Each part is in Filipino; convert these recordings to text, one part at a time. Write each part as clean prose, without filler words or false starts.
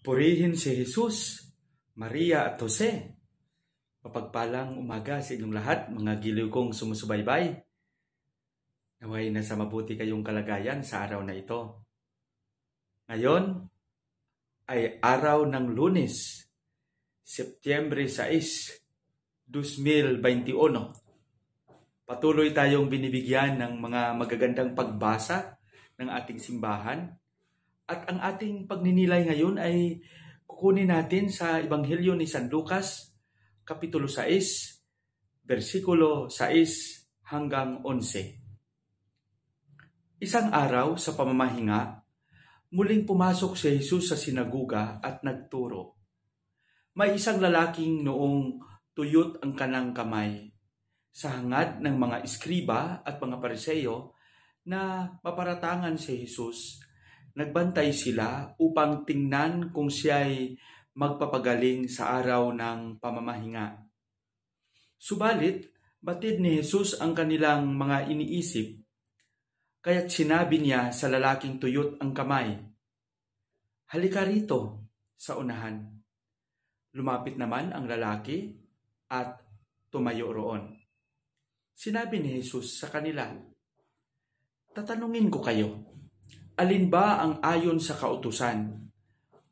Purihin si Jesus, Maria at Jose. Mapagpalang umaga sa inyong lahat, mga giliw kong sumusubaybay. Naway nasa mabuti kayong kalagayan sa araw na ito. Ngayon ay araw ng Lunes, Setyembre 6, 2021. Patuloy tayong binibigyan ng mga magagandang pagbasa ng ating simbahan. At ang ating pagninilay ngayon ay kukunin natin sa Ebanghelyo ni San Lucas, Kapitulo 6, versikulo 6 hanggang 11. Isang araw sa pamamahinga, muling pumasok si Jesus sa sinaguga at nagturo. May isang lalaking noong tuyot ang kanang kamay sa hangad ng mga iskriba at mga Pariseo na maparatangan si Jesus. Nagbantay sila upang tingnan kung siya'y magpapagaling sa araw ng pamamahinga. Subalit, batid ni Jesus ang kanilang mga iniisip, kaya't sinabi niya sa lalaking tuyot ang kamay, "Halika rito sa unahan." Lumapit naman ang lalaki at tumayo roon. Sinabi ni Jesus sa kanila, "Tatanungin ko kayo, alin ba ang ayon sa kautusan?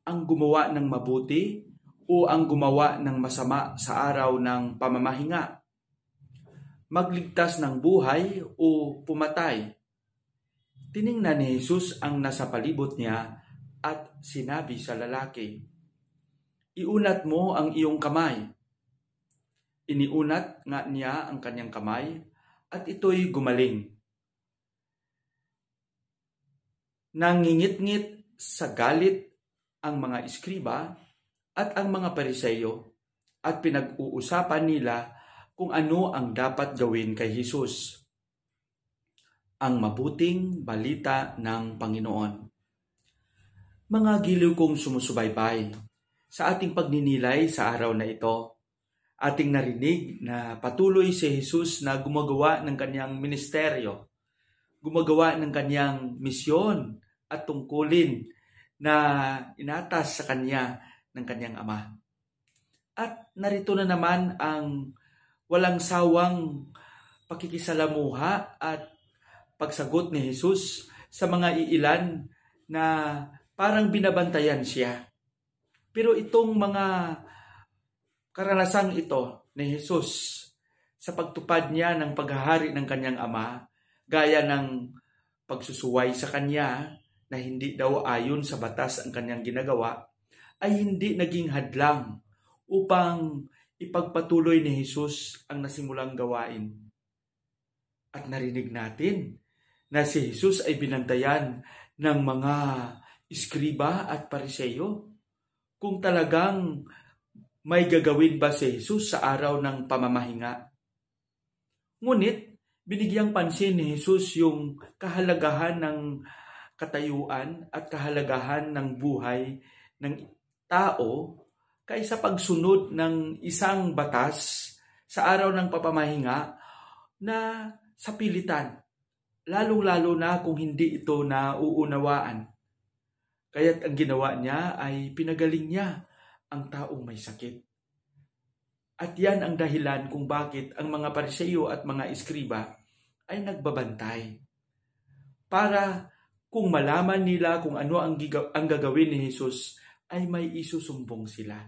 Ang gumawa ng mabuti o ang gumawa ng masama sa araw ng pamamahinga? Magligtas ng buhay o pumatay?" Tiningnan ni Jesus ang nasa palibot niya at sinabi sa lalaki, "Iunat mo ang iyong kamay." Iniunat nga niya ang kanyang kamay at ito'y gumaling. Nangingit-ngit sa galit ang mga iskriba at ang mga Pariseo at pinag-uusapan nila kung ano ang dapat gawin kay Jesus. Ang mabuting balita ng Panginoon. Mga giliw kong sumusubaybay, sa ating pagninilay sa araw na ito, ating narinig na patuloy si Jesus na gumagawa ng kanyang ministeryo, gumagawa ng kanyang misyon at tungkulin na inatas sa kanya ng kanyang Ama. At narito na naman ang walang sawang pakikisalamuha at pagsagot ni Jesus sa mga iilan na parang binabantayan siya. Pero itong mga karanasang ito ni Jesus sa pagtupad niya ng paghahari ng kanyang Ama, gaya ng pagsusuway sa kanya na hindi daw ayon sa batas ang kanyang ginagawa, ay hindi naging hadlang upang ipagpatuloy ni Jesus ang nasimulang gawain. At narinig natin na si Jesus ay binantayan ng mga iskriba at Pariseo kung talagang may gagawin ba si Jesus sa araw ng pamamahinga. Ngunit, binigyang pansin ni Jesus yung kahalagahan ng katayuan at kahalagahan ng buhay ng tao kaysa pagsunod ng isang batas sa araw ng papamahinga na sa pilitan, lalong-lalo na kung hindi ito nauunawaan. Kaya't ang ginawa niya ay pinagaling niya ang taong may sakit. At yan ang dahilan kung bakit ang mga Pariseo at mga iskriba ay nagbabantay. Para kung malaman nila kung ano ang gagawin ni Jesus, ay may isusumbong sila.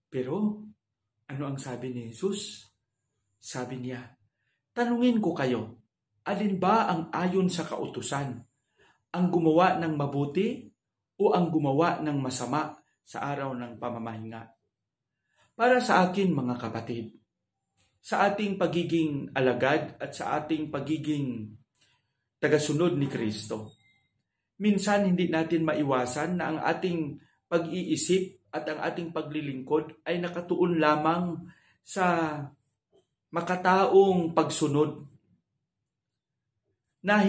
Pero, ano ang sabi ni Jesus? Sabi niya, "Tanungin ko kayo, alin ba ang ayon sa kautusan? Ang gumawa ng mabuti o ang gumawa ng masama sa araw ng pamamahinga?" Para sa akin, mga kapatid, sa ating pagiging alagad at sa ating pagiging tagasunod ni Kristo, minsan hindi natin maiwasan na ang ating pag-iisip at ang ating paglilingkod ay nakatuon lamang sa makataong pagsunod na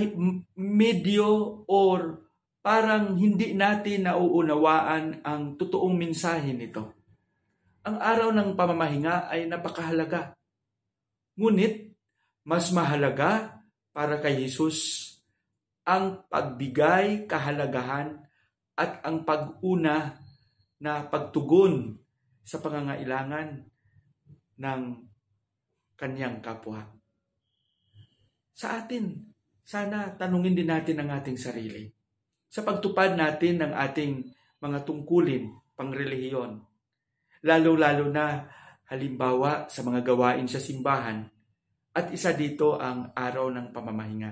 medyo or parang hindi natin nauunawaan ang totoong mensahe nito. Ang araw ng pamamahinga ay napakahalaga. Ngunit, mas mahalaga para kay Jesus ang pagbigay kahalagahan at ang pag-una na pagtugon sa pangangailangan ng kanyang kapwa. Sa atin, sana tanungin din natin ang ating sarili. Sa pagtupad natin ng ating mga tungkulin, pangrelihiyon, lalo-lalo na halimbawa sa mga gawain sa simbahan, at isa dito ang araw ng pamamahinga.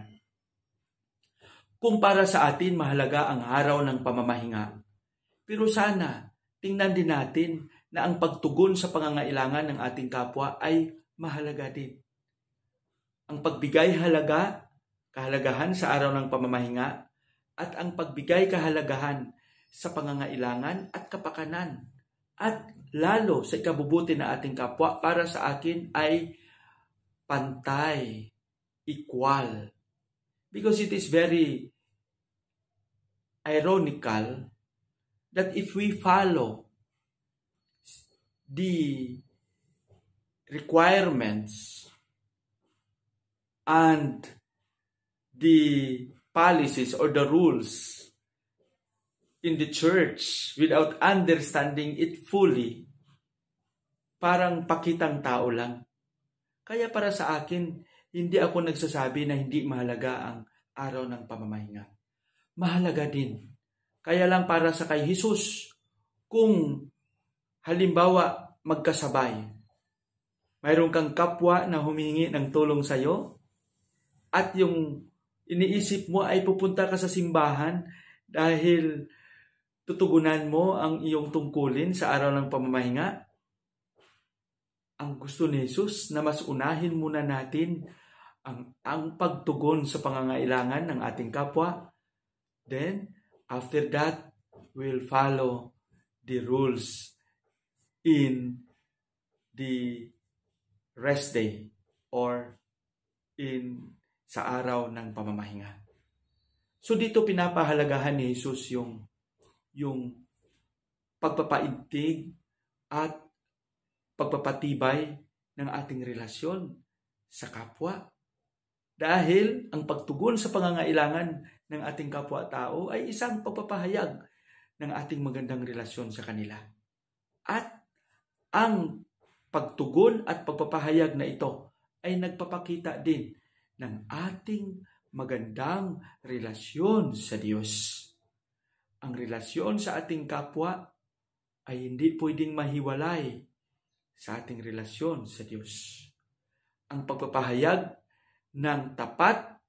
Kung para sa atin mahalaga ang araw ng pamamahinga, pero sana tingnan din natin na ang pagtugon sa pangangailangan ng ating kapwa ay mahalaga din. Ang pagbigay kahalagahan sa araw ng pamamahinga at ang pagbigay kahalagahan sa pangangailangan at kapakanan at lalo sa ikabubuti ng ating kapwa para sa akin ay pantay, equal. Because it is very ironical that if we follow the requirements and the policies or the rules in the church without understanding it fully, parang pakitang tao lang. Kaya para sa akin, hindi ako nagsasabi na hindi mahalaga ang araw ng pamamahinga. Mahalaga din. Kaya lang para sa kay Jesus, kung halimbawa magkasabay, mayroon kang kapwa na humingi ng tulong sa iyo at yung iniisip mo ay pupunta ka sa simbahan dahil tutugunan mo ang iyong tungkulin sa araw ng pamamahinga, ang gusto ni Jesus na mas unahin muna natin ang pagtugon sa pangangailangan ng ating kapwa. Then, after that, we'll follow the rules in the rest day or sa araw ng pamamahinga. So dito pinapahalagahan ni Jesus yung pagpapaintig at pagpapatibay ng ating relasyon sa kapwa. Dahil ang pagtugon sa pangangailangan ng ating kapwa-tao ay isang pagpapahayag ng ating magandang relasyon sa kanila. At ang pagtugon at pagpapahayag na ito ay nagpapakita din ng ating magandang relasyon sa Diyos. Ang relasyon sa ating kapwa ay hindi pwedeng mahiwalay sa ating relasyon sa Diyos. Ang pagpapahayag ng tapat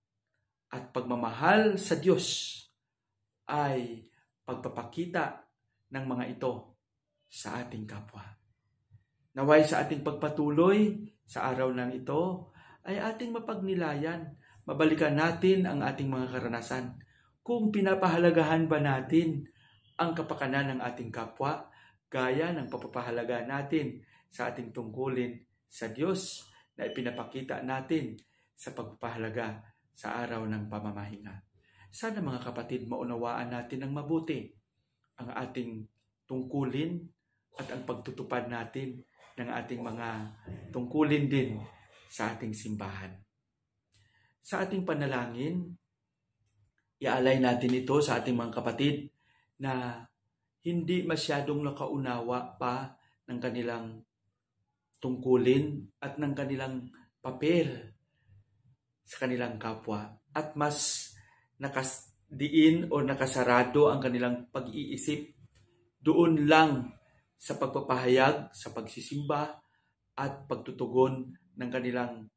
at pagmamahal sa Diyos ay pagpapakita ng mga ito sa ating kapwa. Naway sa ating pagpatuloy sa araw ng ito ay ating mapagnilayan, mabalikan natin ang ating mga karanasan. Kung pinapahalagahan ba natin ang kapakanan ng ating kapwa, gaya ng pagpapahalaga natin sa ating tungkulin sa Diyos na ipinapakita natin sa pagpapahalaga sa araw ng pamamahinga. Sana mga kapatid, maunawaan natin ng mabuti ang ating tungkulin at ang pagtutupad natin ng ating mga tungkulin din sa ating simbahan. Sa ating panalangin, ialay natin ito sa ating mga kapatid na hindi masyadong nakaunawa pa ng kanilang tungkulin at ng kanilang papel sa kanilang kapwa at mas nakasdiin o nakasarado ang kanilang pag-iisip doon lang sa pagpapahayag, sa pagsisimba at pagtutugon ng kanilang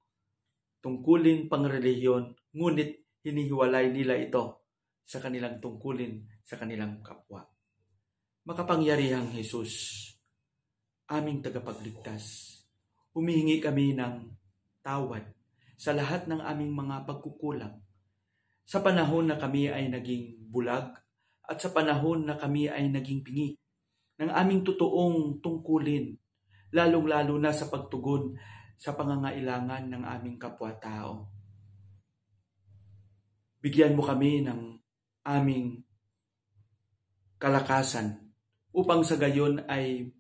tungkulin pangrelihiyon, ngunit hinihiwalay nila ito sa kanilang tungkulin sa kanilang kapwa. Makapangyarihang Jesus, aming tagapagligtas, humihingi kami ng tawad sa lahat ng aming mga pagkukulang. Sa panahon na kami ay naging bulag at sa panahon na kami ay naging pingi ng aming totoong tungkulin, lalong-lalo na sa pagtugon sa pangangailangan ng aming kapwa-tao. Bigyan mo kami ng aming kalakasan upang sa gayon ay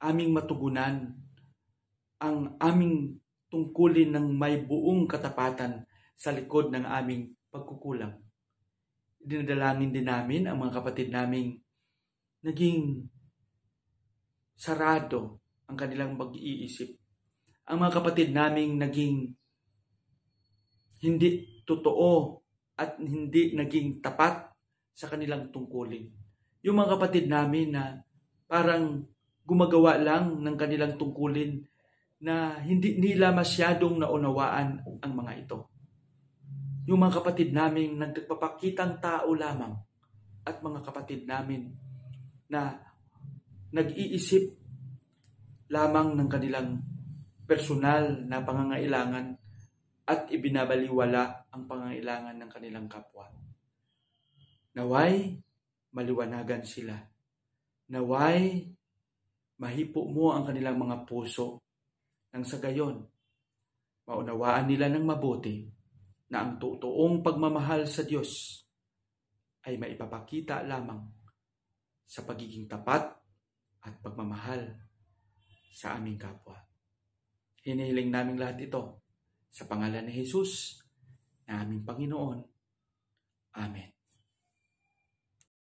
aming matugunan ang aming tungkulin ng may buong katapatan sa likod ng aming pagkukulang. dinadalangin din namin ang mga kapatid naming naging sarado ang kanilang pag-iisip. Ang mga kapatid naming naging hindi totoo at hindi naging tapat sa kanilang tungkulin. Yung mga kapatid namin na parang gumagawa lang ng kanilang tungkulin na hindi nila masyadong naunawaan ang mga ito. Yung mga kapatid namin nagpapakitang tao lamang at mga kapatid namin na nag-iisip lamang ng kanilang personal na pangangailangan at ibinabaliwala ang pangangailangan ng kanilang kapwa. Naway maliwanagan sila. Naway mahipo mo ang kanilang mga puso nang sa gayon maunawaan nila ng mabuti na ang totoong pagmamahal sa Diyos ay maipapakita lamang sa pagiging tapat at pagmamahal sa aming kapwa. Hinihiling namin lahat ito sa pangalan ni Jesus na aming Panginoon. Amen.